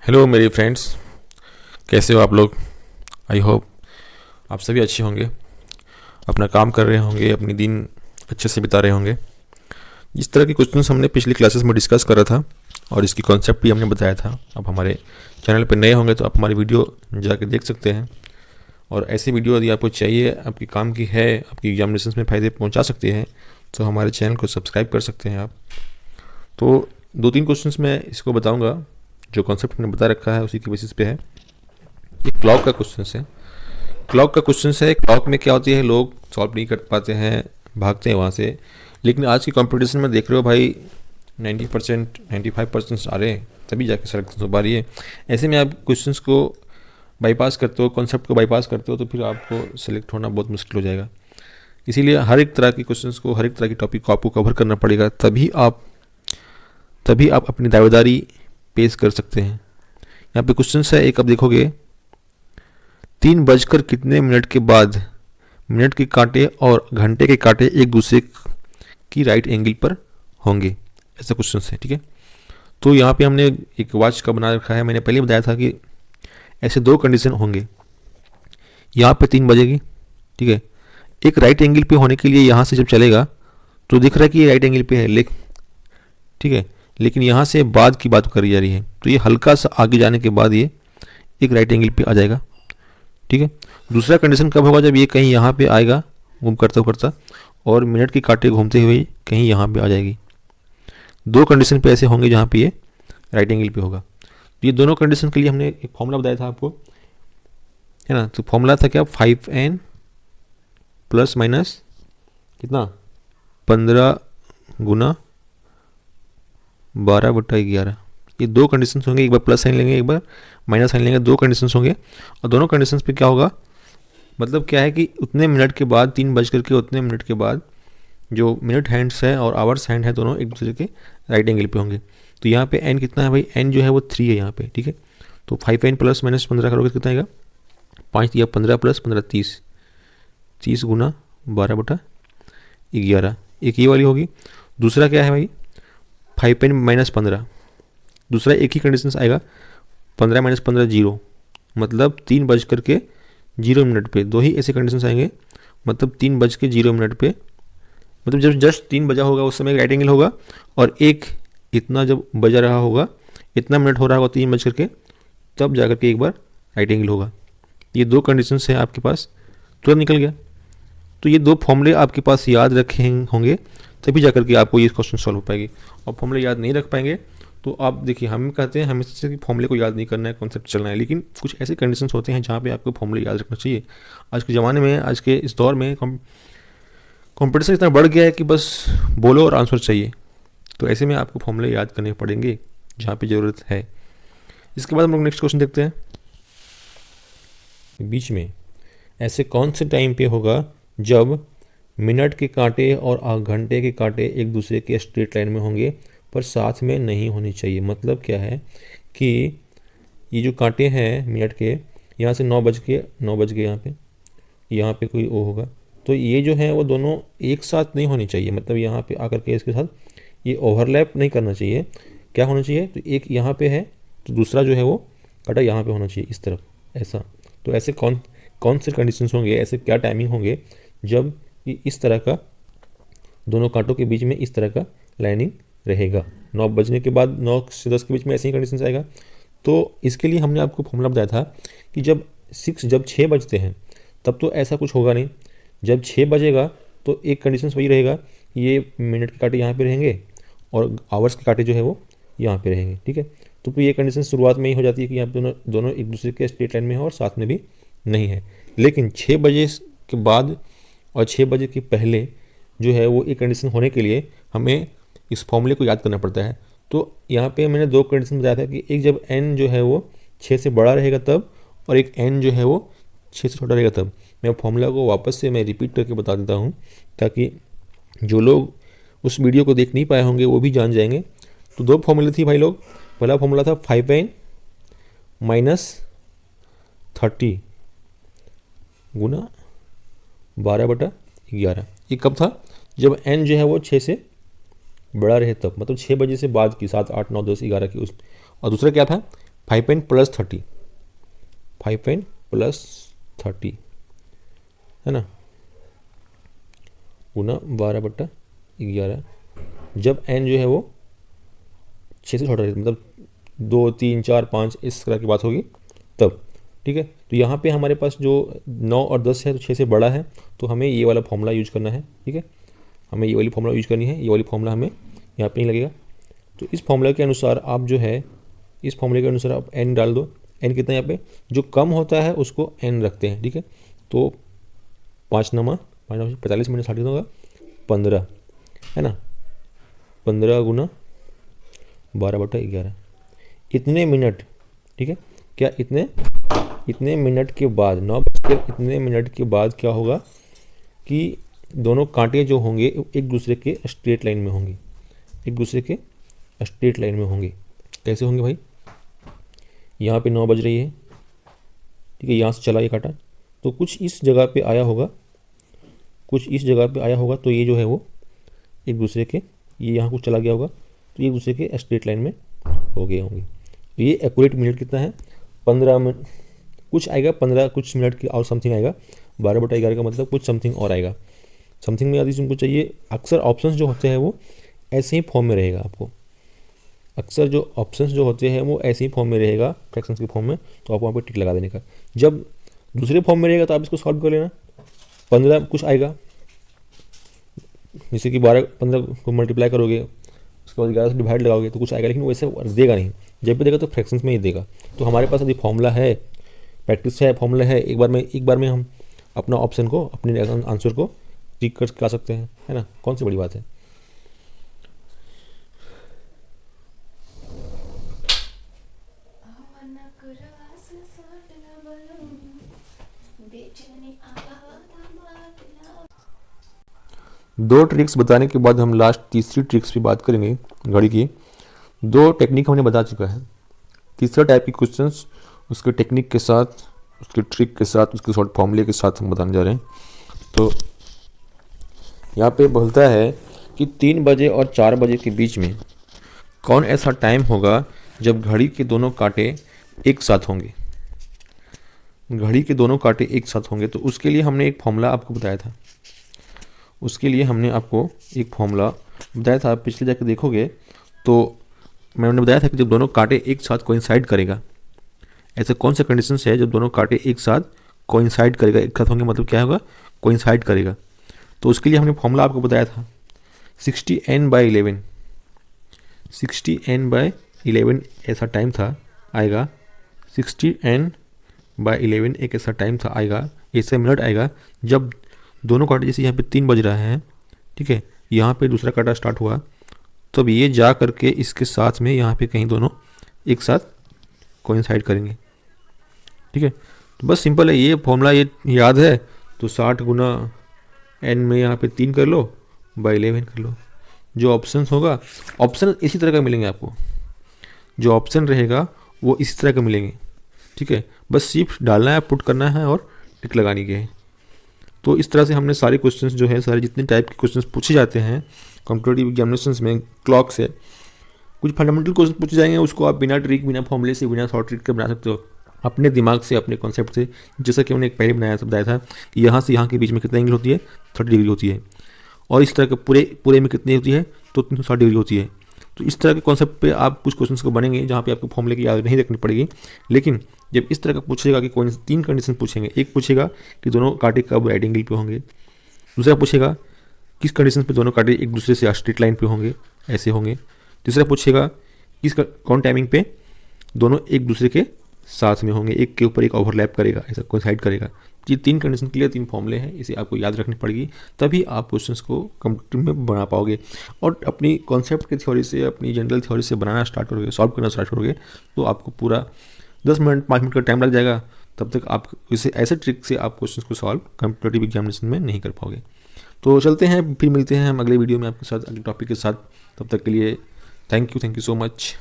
Hello मेरे friends, कैसे हो आप लोग। आई होप आप सभी अच्छे होंगे, अपना काम कर रहे होंगे, अपनी दिन अच्छे से बिता रहे होंगे। जिस तरह के क्वेश्चंस हमने पिछली क्लासेस में डिस्कस करा था और इसकी कॉन्सेप्ट भी हमने बताया था, अब हमारे चैनल पर नए होंगे तो आप हमारी वीडियो जाकर देख सकते हैं। और ऐसी वीडियो यदि आपको चाहिए, आपकी काम की है, आपकी एग्जामिनेशन में फ़ायदे पहुँचा सकती है, तो हमारे चैनल को सब्सक्राइब कर सकते हैं आप। तो 2-3 क्वेश्चंस मैं इसको बताऊंगा, जो कॉन्सेप्ट मैंने बता रखा है उसी के बेसिस पे है। ये क्लॉक का क्वेश्चन है। क्लॉक में क्या होती है, लोग सॉल्व नहीं कर पाते हैं, भागते हैं वहाँ से। लेकिन आज की कंपटीशन में देख रहे हो भाई, 90% 95% आ रहे हैं, तभी जाके सिलेक्शन हो पा रही है। ऐसे में आप क्वेश्चंस को बाईपास करते हो, कॉन्सेप्ट को बाईपास करते हो, तो फिर आपको सेलेक्ट होना बहुत मुश्किल हो जाएगा। इसीलिए हर एक तरह के क्वेश्चंस को, हर एक तरह की टॉपिक को आपको कवर करना पड़ेगा, तभी आप अपनी दावेदारी पेश कर सकते हैं। यहाँ पे क्वेश्चन है एक, आप देखोगे 3 बजकर कितने मिनट के बाद मिनट के कांटे और घंटे के कांटे एक दूसरे की राइट एंगल पर होंगे, ऐसा क्वेश्चन है। ठीक है, तो यहाँ पे हमने एक वॉच का बना रखा है। मैंने पहले बताया था कि ऐसे 2 कंडीशन होंगे। यहाँ पे 3 बजेगी, ठीक है। एक राइट एंगल पे होने के लिए यहाँ से जब चलेगा तो दिख रहा है कि ये राइट एंगल पे है, ठीक है। लेकिन यहाँ से बाद की बात करी जा रही है, तो ये हल्का सा आगे जाने के बाद ये एक राइट एंगल पे आ जाएगा, ठीक है। दूसरा कंडीशन कब होगा, जब ये कहीं यहाँ पे आएगा घूम करता करता, और मिनट के कांटे घूमते हुए कहीं यहाँ पे आ जाएगी। 2 कंडीशन पे ऐसे होंगे जहाँ पे ये राइट एंगल पे होगा। तो ये दोनों कंडीशन के लिए हमने एक फॉर्मूला बताया था आपको, है ना। तो फॉर्मूला था क्या, 5n प्लस माइनस कितना, 15 गुना 12/11। ये 2 कंडीशन होंगे, एक बार प्लस साइन लेंगे, एक बार माइनस साइन लेंगे, 2 कंडीशन होंगे। और दोनों कंडीशन पे क्या होगा, मतलब क्या है कि उतने मिनट के बाद, 3 बजकर के उतने मिनट के बाद जो मिनट हैंड्स है और आवर्स हैंड है, दोनों एक दूसरे के राइट एंगल पे होंगे। तो यहाँ पे n कितना है भाई, n जो है वो 3 है यहाँ पे, ठीक है। तो 5n प्लस माइनस 15 करोगे कितना आएगा, 5 या 15 प्लस 15 30, 30 गुना 12/11, एक ये वाली होगी। दूसरा क्या है भाई, 5n माइनस 15, दूसरा एक ही कंडीशन आएगा, 15 माइनस 15 0, मतलब 3 बजकर के 0 मिनट पे। 2 ही ऐसे कंडीशन आएंगे, मतलब 3 बज के 0 मिनट पे, मतलब जब जस्ट 3 बजा होगा उस समय राइट एंगल होगा, और एक इतना जब बजा रहा होगा, इतना मिनट हो रहा होगा 3 बज करके, तब जा करके एक बार राइट एंगल होगा। ये 2 कंडीशन है आपके पास, तुरंत निकल गया। तो ये 2 फॉर्मूले आपके पास याद रखे होंगे, तभी जा करके आपको ये क्वेश्चन सॉल्व हो पाएगी। और फॉर्मूले याद नहीं रख पाएंगे तो आप देखिए, हम कहते हैं हमेशा से कि फॉर्मूले को याद नहीं करना है, कॉन्सेप्ट चलना है, लेकिन कुछ ऐसे कंडीशंस होते हैं जहाँ पे आपको फॉर्मूले याद रखना चाहिए। आज के ज़माने में, आज के इस दौर में कंपटीशन इतना बढ़ गया है कि बस बोलो और आंसर चाहिए। तो ऐसे में आपको फॉर्मूले याद करने पड़ेंगे जहाँ पे ज़रूरत है। इसके बाद हम लोग नेक्स्ट क्वेश्चन देखते हैं। बीच में ऐसे कौन से टाइम पे होगा जब मिनट के कांटे और घंटे के कांटे एक दूसरे के स्ट्रेट लाइन में होंगे पर साथ में नहीं होनी चाहिए। मतलब क्या है कि ये जो कांटे हैं मिनट के, यहाँ से 9 बज के यहाँ पे कोई ओ होगा, तो ये जो है वो दोनों एक साथ नहीं होनी चाहिए। मतलब यहाँ पे आकर के इसके साथ ये ओवरलैप नहीं करना चाहिए। क्या होना चाहिए, तो एक यहाँ पे है तो दूसरा जो है वो कांटा यहाँ पे होना चाहिए, इस तरफ, ऐसा। तो ऐसे कौन से कंडीशंस होंगे, ऐसे क्या टाइमिंग होंगे जब ये इस तरह का, दोनों कांटों के बीच में इस तरह का लाइनिंग रहेगा। 9 बजने के बाद 9 से 10 के बीच में ऐसे ही कंडीशन आएगा। तो इसके लिए हमने आपको फॉर्मूला बताया था कि जब 6 बजते हैं तब तो ऐसा कुछ होगा नहीं। जब 6 बजेगा तो एक कंडीशन वही रहेगा, ये मिनट के कांटे यहाँ पे रहेंगे और आवर्स के कांटे जो है वो यहाँ पे रहेंगे, ठीक है। तो ये कंडीशन शुरुआत में ही हो जाती है कि यहाँ पे दोनों एक दूसरे के स्ट्रेट लाइन में है और साथ में भी नहीं है। लेकिन 6 बजे के बाद और 6 बजे के पहले जो है वो एक कंडीशन होने के लिए हमें इस फॉर्मूले को याद करना पड़ता है। तो यहाँ पे मैंने 2 कंडीशन बताया था कि एक जब n जो है वो 6 से बड़ा रहेगा तब, और एक n जो है वो 6 से छोटा रहेगा तब। मैं फॉर्मूला को वापस से मैं रिपीट करके बता देता हूँ, ताकि जो लोग उस वीडियो को देख नहीं पाए होंगे वो भी जान जाएंगे। तो 2 फॉर्मूले थी भाई लोग। पहला फॉर्मूला था 5n माइनस 30 गुना 12/11। ये कब था, जब n जो है वो 6 से बड़ा रहे तब, मतलब 6 बजे से बाद की, 7 8 9 10 11 की उस। और दूसरा क्या था, 5n प्लस 30, 5n प्लस 30 है ना, गुना 12/11। जब n जो है वो 6 से छोटा है, मतलब 2, 3, 4, 5 इस तरह की बात होगी तब, ठीक है। तो यहाँ पे हमारे पास जो 9 और 10 है तो 6 से बड़ा है, तो हमें ये वाला फॉर्मूला यूज करना है, ठीक है। हमें ये वाली फॉर्मूला यूज करनी है, ये वाली फॉर्मूला हमें यहाँ पे नहीं लगेगा। तो इस फॉर्मूला के अनुसार आप जो है, इस फॉर्मूले के अनुसार आप n डाल दो। n कितना है यहाँ पे, जो कम होता है उसको n रखते हैं, ठीक है। तो 5 नमा 45 मिनट 60 होगा 15 है ना, 15 गुना 12/11 इतने मिनट, ठीक है। क्या इतने मिनट के बाद 9 बजकर इतने मिनट के बाद क्या होगा कि दोनों कांटे जो होंगे एक दूसरे के स्ट्रेट लाइन में होंगे, एक दूसरे के स्ट्रेट लाइन में होंगे। कैसे होंगे भाई, यहाँ पे 9 बज रही है, ठीक है, यहाँ से चला ये कांटा, तो कुछ इस जगह पे आया होगा, कुछ इस जगह पे आया होगा, तो ये जो है वो एक दूसरे के, ये यहाँ कुछ चला गया होगा, तो ये एक दूसरे के स्ट्रेट लाइन में हो गए होंगे। तो ये एक्यूरेट मिनट कितना है, 15 मिनट कुछ आएगा, 15 कुछ मिनट की और समथिंग आएगा, 12/11 का मतलब कुछ समथिंग और आएगा। समथिंग में यदि तुमको चाहिए, अक्सर ऑप्शंस जो होते हैं वो ऐसे ही फॉर्म में रहेगा आपको, अक्सर जो ऑप्शंस जो होते हैं वो ऐसे ही फॉर्म में रहेगा फ्रैक्शंस के फॉर्म में, तो आप वहाँ पे टिक लगा देने का। जब दूसरे फॉर्म में रहेगा तो आप इसको सॉल्व कर लेना, 15 कुछ आएगा, जैसे कि 15 को मल्टीप्लाई करोगे, उसके बाद 11 से डिवाइड लगाओगे तो कुछ आएगा, लेकिन वैसे देगा नहीं, जब भी देगा तो फ्रैक्शंस में ही देगा। तो हमारे पास यदि फॉर्मूला है, प्रैक्टिस है, फॉर्मूला है, एक बार में हम अपना ऑप्शन को, अपने आंसर को टिक कर सकते हैं, है ना, कौन सी बड़ी बात है। दो ट्रिक्स बताने के बाद हम लास्ट तीसरी ट्रिक्स पे बात करेंगे घड़ी की। दो टेक्निक हमने बता चुका है, तीसरा टाइप की क्वेश्चंस उसके टेक्निक के साथ, उसके ट्रिक के साथ, उसके शॉर्ट फॉर्मूले के साथ हम बताने जा रहे हैं। तो यहाँ पे बोलता है कि 3 बजे और 4 बजे के बीच में कौन ऐसा टाइम होगा जब घड़ी के दोनों कांटे एक साथ होंगे, घड़ी के दोनों कांटे एक साथ होंगे। तो उसके लिए हमने एक फॉर्मूला आपको बताया था, उसके लिए हमने आपको एक फॉर्मूला बताया था। पिछले जाके देखोगे तो मैंने बताया था कि जब दोनों कांटे एक साथ कोइंसाइड करेगा, ऐसे कौन से कंडीशंस है जब दोनों कांटे एक साथ कोइंसाइड करेगा, एक साथ होंगे मतलब क्या होगा, कोइंसाइड करेगा। तो उसके लिए हमने फॉर्मूला आपको बताया था 60n/11, 60n/11 ऐसा टाइम था आएगा, 60n/11 एक ऐसा टाइम था आएगा, ऐसे मिनट आएगा जब दोनों कांटे, जैसे यहाँ पे 3 बज रहा है, ठीक है, यहाँ पे दूसरा कांटा स्टार्ट हुआ, तब ये जा करके इसके साथ में यहाँ पे कहीं दोनों एक साथ कोइंसाइड करेंगे, ठीक है। तो बस सिंपल है, ये फॉर्मूला ये याद है तो 60 गुना n में यहाँ पे 3 कर लो, /11 कर लो। जो ऑप्शन होगा, ऑप्शन इसी तरह का मिलेंगे आपको, जो ऑप्शन रहेगा वो इसी तरह का मिलेंगे, ठीक है। बस सिर्फ डालना है, पुट करना है और टिक लगानी के है। तो इस तरह से हमने सारे क्वेश्चंस जो है, सारे जितने टाइप के क्वेश्चंस पूछे जाते हैं कॉम्पिटिटिव एग्जामिनेशंस में क्लॉक से, कुछ फंडामेंटल क्वेश्चन पूछे जाएंगे, उसको आप बिना ट्रिक, बिना फॉर्मूले से, बिना शॉर्ट ट्रिक के बना सकते हो अपने दिमाग से, अपने कॉन्सेप्ट से। जैसा कि हमने एक पहले बताया था कि यहाँ से यहाँ के बीच में कितना एंगल होती है, 30 डिग्री होती है, और इस तरह के पूरे में कितनी होती है, तो 360 डिग्री होती है। तो इस तरह के कॉन्सेप्ट पे आप कुछ क्वेश्चंस को बनेंगे जहाँ पे आपको फॉर्मूले की याद नहीं रखनी पड़ेगी। लेकिन जब इस तरह का पूछेगा कि कौन 3 कंडीशन पूछेंगे, एक पूछेगा कि दोनों कांटे कब राइट एंगल पे होंगे, दूसरा पूछेगा किस कंडीशन पे दोनों कांटे एक दूसरे से स्ट्रेट लाइन पे होंगे, ऐसे होंगे, तीसरा पूछेगा कौन टाइमिंग पे दोनों एक दूसरे के साथ में होंगे, एक के ऊपर एक ओवरलैप करेगा, ऐसा कोइंसाइड करेगा। ये 3 कंडीशन के लिए 3 फॉर्मूले हैं, इसे आपको याद रखनी पड़ेगी, तभी आप क्वेश्चंस को कंप्यूटर में बना पाओगे। और अपनी कॉन्सेप्ट के थ्योरी से, अपनी जनरल थ्योरी से बनाना स्टार्ट करोगे, सॉल्व करना स्टार्ट करोगे, तो आपको पूरा 10 मिनट 5 मिनट का टाइम लग जाएगा, तब तक आप इसे ऐसे ट्रिक से आप क्वेश्चंस को सॉल्व कॉम्पिटिटिव एग्जामिनेशन में नहीं कर पाओगे। तो चलते हैं, फिर मिलते हैं हम अगले वीडियो में आपके साथ, अगले टॉपिक के साथ। तब तक के लिए थैंक यू सो मच।